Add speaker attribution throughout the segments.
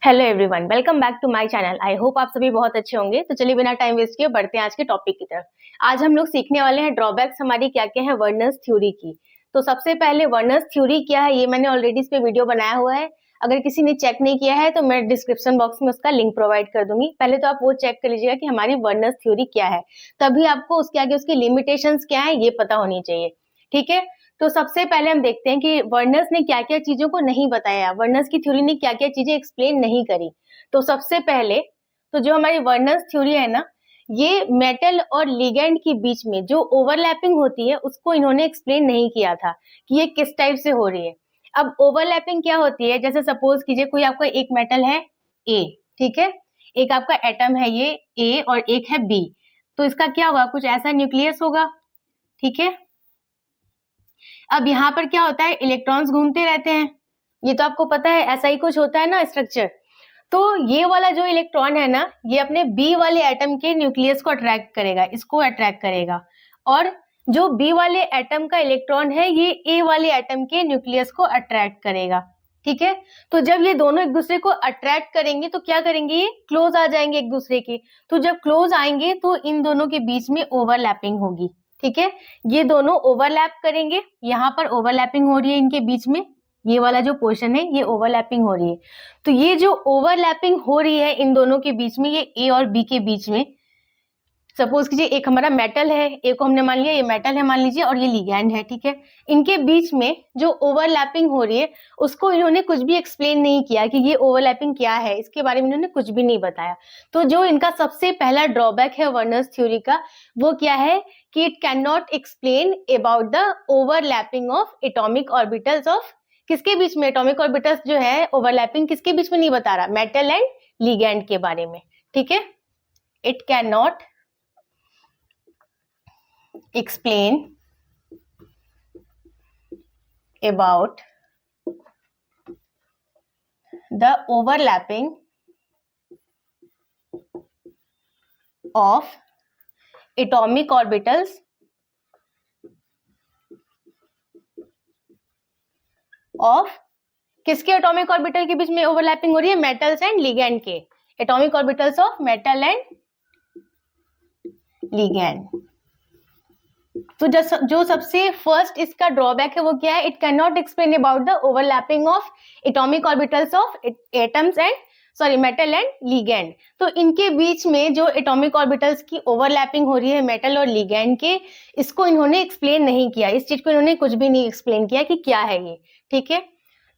Speaker 1: Hello everyone, welcome back to my channel. I hope आप सभी बहुत अच्छे होंगे। तो चलिए बिना टाइम वेस्ट किए बढ़ते हैं आज के टॉपिक की तरफ। आज हम लोग सीखने वाले हैं ड्रॉबैक्स हमारी क्या क्या है वर्नर्स थ्योरी की। तो सबसे पहले वर्नर्स थ्योरी क्या है ये मैंने ऑलरेडी इस पे वीडियो बनाया हुआ है। अगर किसी ने चेक नहीं किया है तो मैं डिस्क्रिप्शन बॉक्स में उसका लिंक प्रोवाइड कर दूंगी। पहले तो आप वो चेक कर लीजिएगा कि हमारी वर्नर्स थ्योरी क्या है, तभी आपको उसके आगे उसकी लिमिटेशंस क्या है ये पता होनी चाहिए। ठीक है, तो सबसे पहले हम देखते हैं कि वर्नर्स ने क्या क्या चीजों को नहीं बताया, वर्नर्स की थ्योरी ने क्या क्या चीजें एक्सप्लेन नहीं करी। तो सबसे पहले तो जो हमारी वर्नर्स थ्योरी है ना, ये मेटल और लिगेंड के बीच में जो ओवरलैपिंग होती है उसको इन्होंने एक्सप्लेन नहीं किया था कि ये किस टाइप से हो रही है। अब ओवरलैपिंग क्या होती है, जैसे सपोज कीजिए कोई आपका एक मेटल है ए, ठीक है, एक आपका एटम है ये ए और एक है बी, तो इसका क्या होगा, कुछ ऐसा न्यूक्लियस होगा। ठीक है, अब यहाँ पर क्या होता है, इलेक्ट्रॉन्स घूमते रहते हैं, ये तो आपको पता है, ऐसा ही कुछ होता है ना स्ट्रक्चर। तो ये वाला जो इलेक्ट्रॉन है ना, ये अपने बी वाले एटम के न्यूक्लियस को अट्रैक्ट करेगा, इसको अट्रैक्ट करेगा, और जो बी वाले एटम का इलेक्ट्रॉन है ये ए वाले एटम के न्यूक्लियस को अट्रैक्ट करेगा। ठीक है, तो जब ये दोनों एक दूसरे को अट्रैक्ट करेंगे तो क्या करेंगे, ये क्लोज आ जाएंगे एक दूसरे के। तो जब क्लोज आएंगे तो इन दोनों के बीच में ओवरलैपिंग होगी। ठीक है, ये दोनों ओवरलैप करेंगे, यहाँ पर ओवरलैपिंग हो रही है इनके बीच में, ये वाला जो पोर्शन है ये ओवरलैपिंग हो रही है। तो ये जो ओवरलैपिंग हो रही है इन दोनों के बीच में, ये ए और बी के बीच में, सपोज कीजिए एक हमारा मेटल है, ए को हमने मान लिया ये मेटल है मान लीजिए, और ये लिगैंड है। ठीक है, इनके बीच में जो ओवरलैपिंग हो रही है उसको इन्होंने कुछ भी एक्सप्लेन नहीं किया कि ये ओवरलैपिंग क्या है, इसके बारे में इन्होंने कुछ भी नहीं बताया। तो जो इनका सबसे पहला ड्रॉबैक है वर्नर्स थ्योरी का, वो क्या है कि it can not explain about the overlapping of atomic orbitals of, किसके बीच में, एटॉमिक ऑर्बिटल्स जो है ओवरलैपिंग किसके बीच में नहीं बता रहा, मेटल एंड लिगैंड के बारे में। ठीक है, it can not explain about the overlapping of atomic orbitals of, किसके एटॉमिक ऑर्बिटल के बीच में ओवरलैपिंग हो रही है, मेटल्स एंड लिगैंड के, atomic orbitals of metal and ligand. तो जो सबसे फर्स्ट इसका ड्रॉबैक है वो क्या है, it can not explain about the overlapping of atomic orbitals of atoms and sorry metal and ligand. तो इनके बीच में जो एटॉमिक ऑर्बिटल्स की ओवरलैपिंग हो रही है मेटल और लिगैंड के, इसको इन्होंने एक्सप्लेन नहीं किया, इस चीज को इन्होंने कुछ भी नहीं एक्सप्लेन किया कि क्या है ये। ठीक है,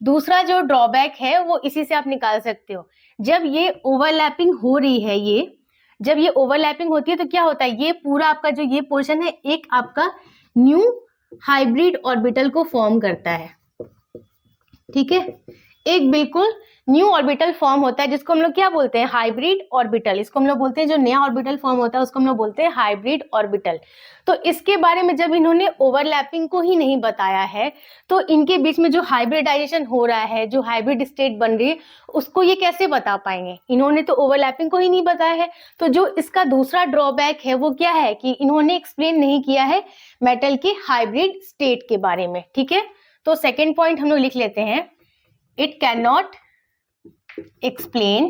Speaker 1: दूसरा जो ड्रॉबैक है वो इसी से आप निकाल सकते हो, जब ये ओवरलैपिंग हो रही है, ये जब ये ओवरलैपिंग होती है तो क्या होता है, ये पूरा आपका जो ये पोर्शन है एक आपका न्यू हाइब्रिड ऑर्बिटल को फॉर्म करता है। ठीक है, एक बिल्कुल न्यू ऑर्बिटल फॉर्म होता है जिसको हम लोग क्या बोलते हैं, हाइब्रिड ऑर्बिटल। इसको हम लोग बोलते हैं, जो नया ऑर्बिटल फॉर्म होता है उसको हम लोग बोलते हैं हाइब्रिड ऑर्बिटल। तो इसके बारे में जब इन्होंने ओवरलैपिंग को ही नहीं बताया है तो इनके बीच में जो हाइब्रिडाइजेशन हो रहा है, जो हाइब्रिड स्टेट बन रही है, उसको ये कैसे बता पाएंगे, इन्होंने तो ओवरलैपिंग को ही नहीं बताया है। तो जो इसका दूसरा ड्रॉबैक है वो क्या है कि इन्होंने एक्सप्लेन नहीं किया है मेटल के हाइब्रिड स्टेट के बारे में। ठीक है, तो सेकेंड पॉइंट हम लोग लिख लेते हैं, it can not explain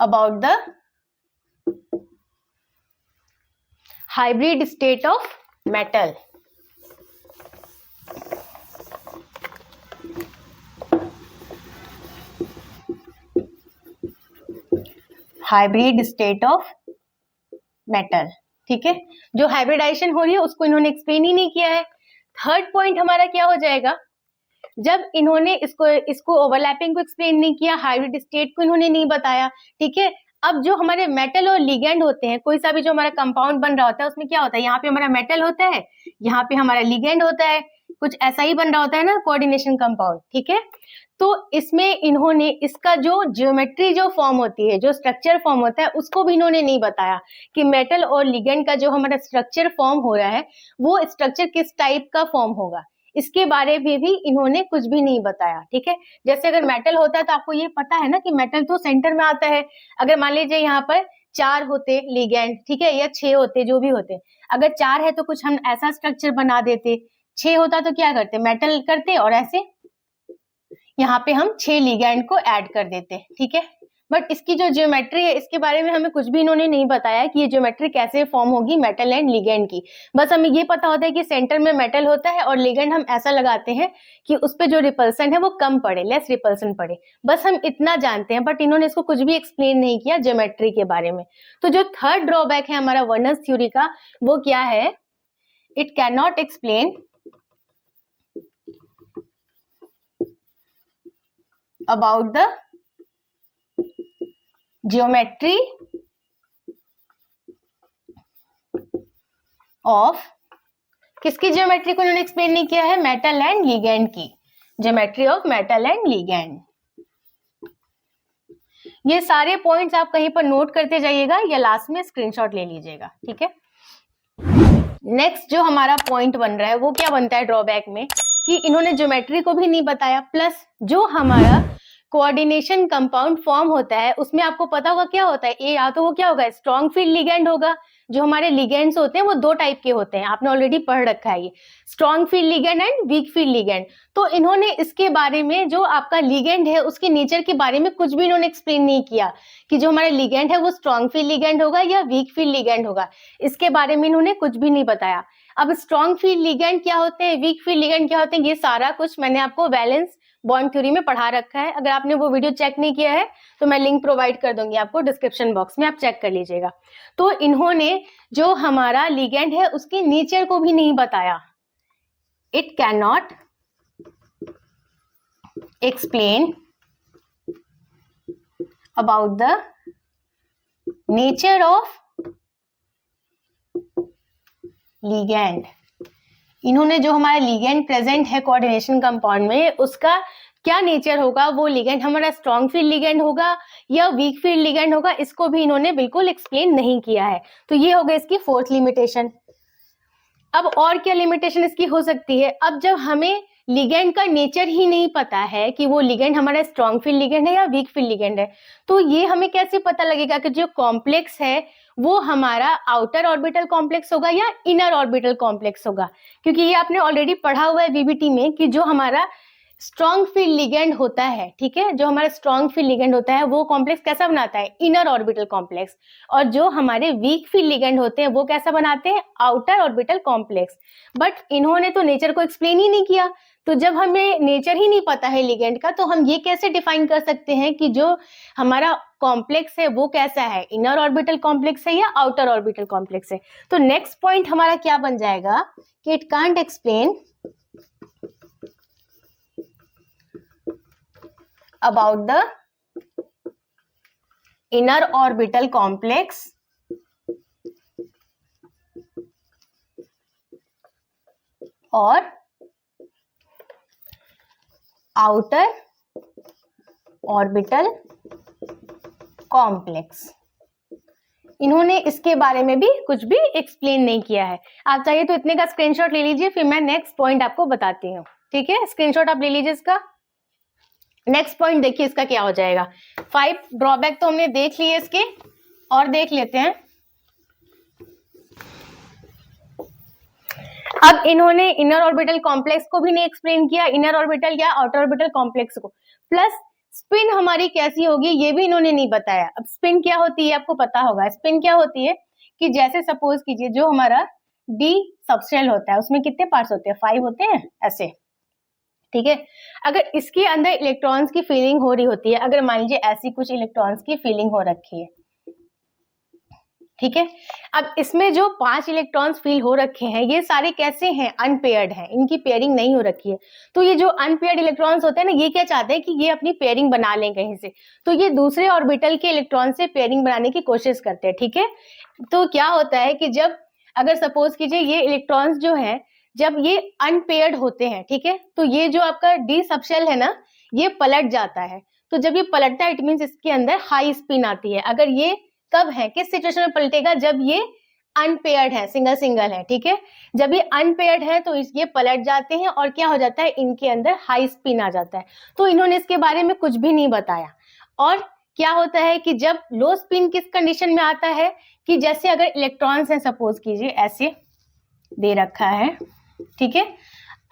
Speaker 1: about the hybrid state of metal. Hybrid state of metal. ठीक है, जो हाइब्रिडाइजेशन हो रही है उसको इन्होंने एक्सप्लेन ही नहीं किया है। थर्ड पॉइंट हमारा क्या हो जाएगा, जब इन्होंने इसको ओवरलैपिंग को एक्सप्लेन नहीं किया, हाइब्रिड स्टेट को इन्होंने नहीं बताया। ठीक है, अब जो हमारे मेटल और लिगैंड होते हैं, कोई सा भी जो हमारा कंपाउंड बन रहा होता है उसमें क्या होता है, यहाँ पे हमारा मेटल होता है, यहाँ पे हमारा लिगैंड होता है, कुछ ऐसा ही बन रहा होता है ना कोऑर्डिनेशन कंपाउंड। ठीक है, तो इसमें इन्होंने इसका जो ज्योमेट्री जो फॉर्म होती है, जो स्ट्रक्चर फॉर्म होता है, उसको भी इन्होंने नहीं बताया कि मेटल और लिगैंड का जो हमारा स्ट्रक्चर फॉर्म हो रहा है वो स्ट्रक्चर किस टाइप का फॉर्म होगा, इसके बारे में भी इन्होंने कुछ भी नहीं बताया। ठीक है, जैसे अगर मेटल होता है तो आपको ये पता है ना कि मेटल तो सेंटर में आता है, अगर मान लीजिए यहाँ पर 4 होते लिगैंड, ठीक है, या 6 होते, जो भी होते, अगर 4 है तो कुछ हम ऐसा स्ट्रक्चर बना देते, 6 होता तो क्या करते, मेटल करते और ऐसे यहाँ पे हम 6 लिगैंड को ऐड कर देते हैं, ठीक है। बट इसकी जो ज्योमेट्री है इसके बारे में हमें कुछ भी इन्होंने नहीं बताया कि ये ज्योमेट्री कैसे फॉर्म होगी मेटल एंड लिगैंड की। बस हमें ये पता होता है कि सेंटर में मेटल होता है और लिगैंड हम ऐसा लगाते हैं कि उस पे जो रिपल्सन है वो कम पड़े, लेस रिपल्सन पड़े, बस हम इतना जानते हैं। बट इन्होंने इसको कुछ भी एक्सप्लेन नहीं किया ज्योमेट्री के बारे में। तो जो थर्ड ड्रॉबैक है हमारा वर्नर्स थ्योरी का वो क्या है, it can not explain about the geometry of, किसकी ज्योमेट्री को उन्होंने एक्सप्लेन नहीं किया है, मेटल एंड लिगैंड की geometry of metal and ligand. ये सारे पॉइंट्स आप कहीं पर नोट करते जाइएगा या लास्ट में स्क्रीनशॉट ले लीजिएगा, ठीक है। नेक्स्ट जो हमारा पॉइंट बन रहा है वो क्या बनता है ड्रॉबैक में, कि इन्होंने ज्योमेट्री को भी नहीं बताया, प्लस जो हमारा कोऑर्डिनेशन कंपाउंड फॉर्म होता है उसमें आपको पता होगा क्या होता है, या तो वो क्या होगा स्ट्रॉन्ग फील्ड लिगैंड होगा। जो हमारे लिगैंड्स होते हैं वो दो टाइप के होते हैं, आपने ऑलरेडी पढ़ रखा है, ये strong field ligand and weak field ligand. तो इन्होंने इसके बारे में, जो आपका लिगैंड है उसके नेचर के बारे में कुछ भी इन्होंने एक्सप्लेन नहीं किया कि जो हमारा लिगैंड है वो स्ट्रॉन्ग फील्ड लिगैंड होगा या वीक फील्ड लिगैंड होगा, इसके बारे में इन्होंने कुछ भी नहीं बताया। अब स्ट्रॉन्ग फील्ड लिगैंड क्या होते हैं, वीक फील्ड लिगैंड क्या होते हैं, ये सारा कुछ मैंने आपको वैलेंस बॉन्ड थ्योरी में पढ़ा रखा है। अगर आपने वो वीडियो चेक नहीं किया है तो मैं लिंक प्रोवाइड कर दूंगी आपको डिस्क्रिप्शन बॉक्स में, आप चेक कर लीजिएगा। तो इन्होंने जो हमारा लिगैंड है उसके नेचर को भी नहीं बताया। It can not explain about the nature of ligand. इन्होंने जो हमारा लिगैंड प्रेजेंट है कोऑर्डिनेशन कंपाउंड में उसका क्या नेचर होगा, वो लिगैंड हमारा स्ट्रॉन्ग फील्ड लिगैंड होगा या वीक फील्ड लिगैंड होगा, इसको भी इन्होंने बिल्कुल एक्सप्लेन नहीं किया है। तो ये हो गया इसकी फोर्थ लिमिटेशन। अब और क्या लिमिटेशन इसकी हो सकती है, अब जब हमें लिगैंड का नेचर ही नहीं पता है कि वो लिगैंड हमारा स्ट्रॉन्ग फील्ड लिगैंड है या वीक फील्ड लिगैंड है, तो ये हमें कैसे पता लगेगा कि जो कॉम्प्लेक्स है वो हमारा आउटर ऑर्बिटल कॉम्प्लेक्स होगा या इनर ऑर्बिटल कॉम्प्लेक्स होगा। क्योंकि ये आपने ऑलरेडी पढ़ा हुआ है वीबीटी में कि जो हमारा स्ट्रॉन्ग फील्ड लिगैंड होता है, ठीक है, जो हमारा स्ट्रॉन्ग फील्ड लिगैंड होता है वो कॉम्प्लेक्स कैसा बनाता है, इनर ऑर्बिटल कॉम्प्लेक्स, और जो हमारे वीक फील्ड लिगैंड होते हैं वो कैसा बनाते हैं, आउटर ऑर्बिटल कॉम्प्लेक्स। बट इन्होंने तो नेचर को एक्सप्लेन ही नहीं किया। तो जब हमें नेचर ही नहीं पता है लिगैंड का तो हम ये कैसे डिफाइन कर सकते हैं कि जो हमारा कॉम्प्लेक्स है वो कैसा है, इनर ऑर्बिटल कॉम्प्लेक्स है या आउटर ऑर्बिटल कॉम्प्लेक्स है। तो नेक्स्ट पॉइंट हमारा क्या बन जाएगा कि it can't explain about the inner orbital complex और outer orbital complex। इन्होंने इसके बारे में भी कुछ भी एक्सप्लेन नहीं किया है। आप चाहिए तो इतने का स्क्रीनशॉट ले लीजिए, फिर मैं नेक्स्ट पॉइंट आपको बताती हूँ, ठीक है। स्क्रीनशॉट आप ले लीजिए इसका। नेक्स्ट पॉइंट देखिए इसका क्या हो जाएगा। 5 ड्रॉबैक तो हमने देख लिए इसके, और देख लेते हैं। अब इन्होंने इनर ऑर्बिटल कॉम्प्लेक्स को भी नहीं एक्सप्लेन किया, इनर ऑर्बिटल या आउटर ऑर्बिटल कॉम्प्लेक्स को, प्लस स्पिन हमारी कैसी होगी ये भी इन्होंने नहीं बताया। अब स्पिन क्या होती है आपको पता होगा, स्पिन क्या होती है कि जैसे सपोज कीजिए जो हमारा डी सबशेल होता है उसमें कितने पार्ट्स होते हैं, 5 होते हैं ऐसे, ठीक है। अगर इसके अंदर इलेक्ट्रॉन्स की फीलिंग हो रही होती है, अगर मान लीजिए ऐसी कुछ इलेक्ट्रॉन्स की फीलिंग हो रखी है, ठीक है। अब इसमें जो 5 इलेक्ट्रॉन्स फील हो रखे हैं ये सारे कैसे हैं, अनपेयर्ड हैं, इनकी पेयरिंग नहीं हो रखी है। तो ये जो अनपेयर्ड इलेक्ट्रॉन्स होते हैं ना, ये क्या चाहते हैं कि ये अपनी पेयरिंग बना लें कहीं से, तो ये दूसरे ऑर्बिटल के इलेक्ट्रॉन से पेयरिंग बनाने की कोशिश करते हैं, ठीक है। तो क्या होता है कि जब अगर सपोज कीजिए ये इलेक्ट्रॉन्स जो है जब ये अनपेयर्ड होते हैं, ठीक है, तो ये जो आपका डी सबशेल है ना ये पलट जाता है। तो जब ये पलटता है इट मींस इसके अंदर हाई स्पिन आती है। अगर ये कब है, किस सिचुएशन में पलटेगा, जब ये अनपेयर्ड है, सिंगल सिंगल है, ठीक है। जब ये अनपेयर्ड है तो ये पलट जाते हैं और क्या हो जाता है, इनके अंदर हाई स्पिन आ जाता है। तो इन्होंने इसके बारे में कुछ भी नहीं बताया। और क्या होता है कि जब लो स्पिन किस कंडीशन में आता है कि जैसे अगर इलेक्ट्रॉन्स हैं, सपोज कीजिए ऐसे दे रखा है, ठीक है,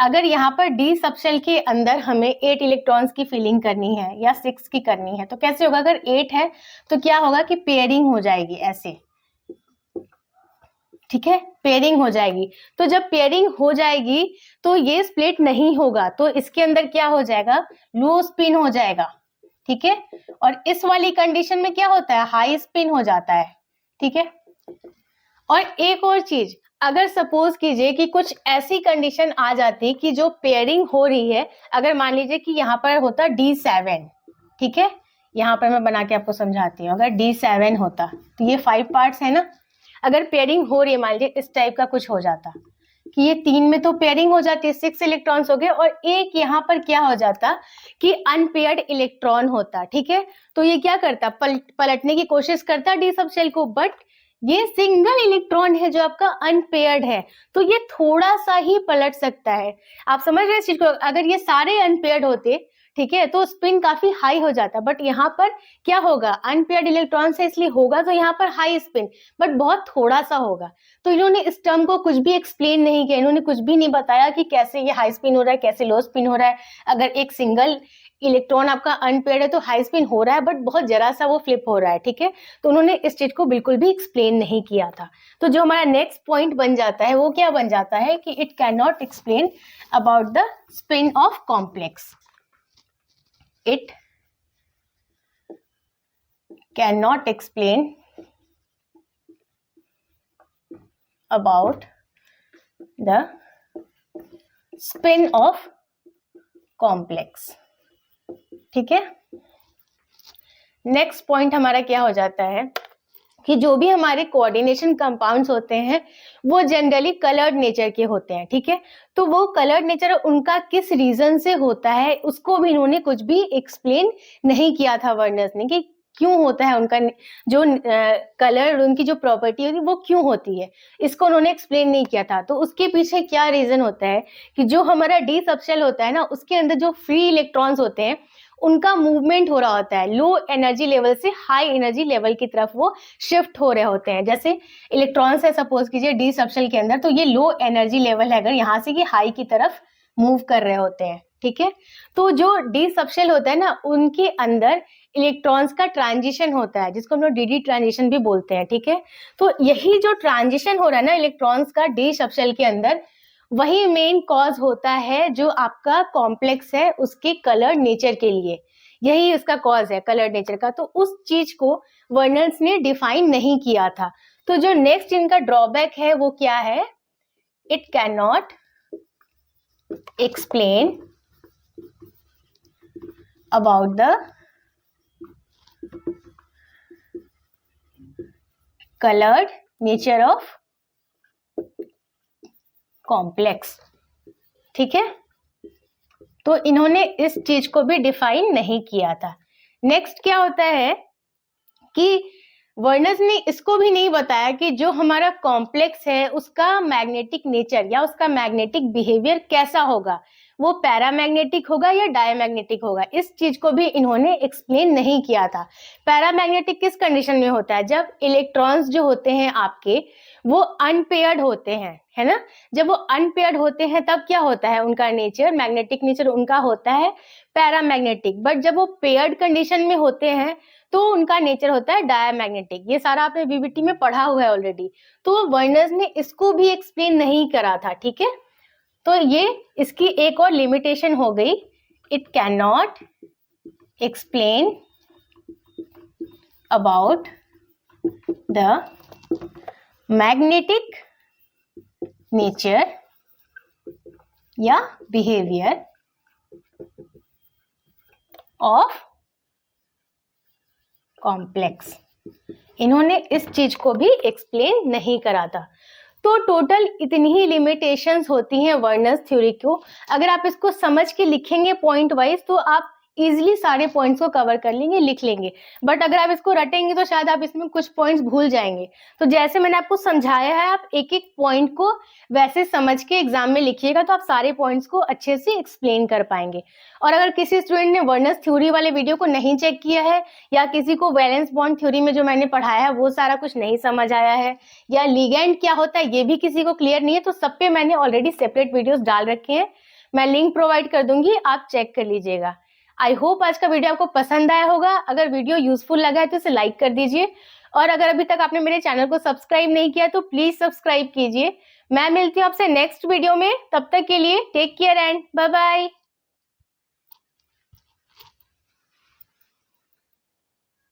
Speaker 1: अगर यहाँ पर डी सबशेल के अंदर हमें 8 इलेक्ट्रॉन्स की फिलिंग करनी है या 6 की करनी है, तो कैसे होगा? अगर 8 है तो क्या होगा कि पेयरिंग हो जाएगी ऐसे, ठीक है, पेयरिंग हो जाएगी। तो जब पेयरिंग हो जाएगी तो ये स्प्लिट नहीं होगा, तो इसके अंदर क्या हो जाएगा? लो स्पिन हो जाएगा, ठीक है। और इस वाली कंडीशन में क्या होता है? हाई स्पिन हो जाता है, ठीक है। और एक और चीज, अगर सपोज कीजिए कि कुछ ऐसी कंडीशन आ जाती कि जो पेयरिंग हो रही है, अगर मान लीजिए कि यहाँ पर होता D7, ठीक है, यहाँ पर मैं बना के आपको समझाती हूँ। अगर D7 होता तो ये 5 पार्ट्स है ना, अगर पेयरिंग हो रही है, मान लीजिए इस टाइप का कुछ हो जाता कि ये 3 में तो पेयरिंग हो जाती है, 6 इलेक्ट्रॉन्स हो गए, और एक यहाँ पर क्या हो जाता कि अनपेयर्ड इलेक्ट्रॉन होता, ठीक है। तो ये क्या करता? पलटने की कोशिश करता डी सबशेल को, बट ये सिंगल इलेक्ट्रॉन है जो आपका अनपेयर्ड है, तो ये थोड़ा सा ही पलट सकता है। आप समझ रहे हैं इस चीज को? अगर ये सारे अनपेयर्ड होते, ठीक है, तो स्पिन काफी हाई हो जाता, बट यहाँ पर क्या होगा? अनपेयर्ड इलेक्ट्रॉन से इसलिए होगा तो यहाँ पर हाई स्पिन, बट बहुत थोड़ा सा होगा। तो इन्होंने इस टर्म को कुछ भी एक्सप्लेन नहीं किया, इन्होंने कुछ भी नहीं बताया कि कैसे ये हाई स्पिन हो रहा है, कैसे लो स्पिन हो रहा है। अगर एक सिंगल इलेक्ट्रॉन आपका अनपेयर्ड है तो हाई स्पिन हो रहा है, बट बहुत जरा सा वो फ्लिप हो रहा है, ठीक है। तो उन्होंने इस चीज को बिल्कुल भी एक्सप्लेन नहीं किया था। तो जो हमारा नेक्स्ट पॉइंट बन जाता है वो क्या बन जाता है कि it can not explain about the spin off complex. It cannot explain about the spin of complex, ठीक है। नेक्स्ट पॉइंट हमारा क्या हो जाता है कि जो भी हमारे कोऑर्डिनेशन कंपाउंड्स होते हैं वो जनरली कलर्ड नेचर के होते हैं, ठीक है। तो वो कलर्ड नेचर उनका किस रीजन से होता है उसको भी इन्होंने कुछ भी एक्सप्लेन नहीं किया था वर्नर्स ने, कि क्यों होता है उनका जो कलर, उनकी जो प्रॉपर्टी होती है वो क्यों होती है, इसको उन्होंने एक्सप्लेन नहीं किया था। तो उसके पीछे क्या रीजन होता है कि जो हमारा डी सबशेल होता है ना, उसके अंदर जो फ्री इलेक्ट्रॉन्स होते हैं उनका मूवमेंट हो रहा होता है, लो एनर्जी लेवल से हाई एनर्जी लेवल की तरफ वो शिफ्ट हो रहे होते हैं। जैसे इलेक्ट्रॉन्स है सपोज कीजिए डी सबशेल के अंदर, तो ये लो एनर्जी लेवल है, अगर यहाँ से ये हाई की तरफ मूव कर रहे होते हैं, ठीक है। तो जो डी सबशेल होता है ना, उनके अंदर इलेक्ट्रॉन्स का ट्रांजिशन होता है, जिसको हम लोग डी ट्रांजिशन भी बोलते हैं, ठीक है। तो यही जो ट्रांजिशन हो रहा है ना इलेक्ट्रॉन्स का डी सबशेल के अंदर, वही मेन कॉज होता है जो आपका कॉम्प्लेक्स है उसके कलर्ड नेचर के लिए, यही उसका कॉज है कलर्ड नेचर का। तो उस चीज को वर्नर्स ने डिफाइन नहीं किया था। तो जो नेक्स्ट इनका ड्रॉबैक है वो क्या है? It can not explain about the coloured nature of complex, ठीक है। तो इन्होंने इस चीज को भी डिफाइन नहीं किया था। नेक्स्ट क्या होता है कि वर्नर्स ने इसको भी नहीं बताया कि जो हमारा कॉम्प्लेक्स है उसका मैग्नेटिक नेचर या उसका मैग्नेटिक बिहेवियर कैसा होगा, वो पैरामैग्नेटिक होगा या डायमैग्नेटिक होगा, इस चीज को भी इन्होंने एक्सप्लेन नहीं किया था। पैरामैग्नेटिक किस कंडीशन में होता है? जब इलेक्ट्रॉन्स जो होते हैं आपके वो अनपेयर्ड होते हैं, है ना। जब वो अनपेयर्ड होते हैं तब क्या होता है उनका नेचर, मैग्नेटिक नेचर उनका होता है पैरामैग्नेटिक। बट जब वो पेयर्ड कंडीशन में होते हैं तो उनका नेचर होता है डायमैग्नेटिक। ये सारा आपने वीबीटी में पढ़ा हुआ है ऑलरेडी। तो वर्नर्स ने इसको भी एक्सप्लेन नहीं करा था, ठीक है। तो ये इसकी एक और लिमिटेशन हो गई, it can not explain about the magnetic nature या बिहेवियर ऑफ कॉम्प्लेक्स। इन्होंने इस चीज को भी एक्सप्लेन नहीं करा था। तो टोटल इतनी ही लिमिटेशंस होती हैं वर्नर्स थ्योरी को। अगर आप इसको समझ के लिखेंगे पॉइंट वाइज तो आप इजिली सारे पॉइंट्स को कवर कर लेंगे, लिख लेंगे। बट अगर आप इसको रटेंगे तो शायद आप इसमें कुछ पॉइंट्स भूल जाएंगे। तो जैसे मैंने आपको समझाया है, आप एक एक पॉइंट को वैसे समझ के एग्जाम में लिखिएगा तो आप सारे पॉइंट्स को अच्छे से एक्सप्लेन कर पाएंगे। और अगर किसी स्टूडेंट ने वर्नर्स थ्योरी वाले वीडियो को नहीं चेक किया है, या किसी को वैलेंस बॉन्ड थ्योरी में जो मैंने पढ़ाया है वो सारा कुछ नहीं समझ आया है, या लिगेंड क्या होता है ये भी किसी को क्लियर नहीं है, तो सब पे मैंने ऑलरेडी सेपरेट वीडियोस डाल रखे हैं। मैं लिंक प्रोवाइड कर दूंगी, आप चेक कर लीजिएगा। आई होप आज का वीडियो आपको पसंद आया होगा। अगर वीडियो यूजफुल लगा है तो इसे लाइक कर दीजिए, और अगर अभी तक आपने मेरे चैनल को सब्सक्राइब नहीं किया तो प्लीज सब्सक्राइब कीजिए। मैं मिलती हूँ आपसे नेक्स्ट वीडियो में, तब तक के लिए take care and bye bye.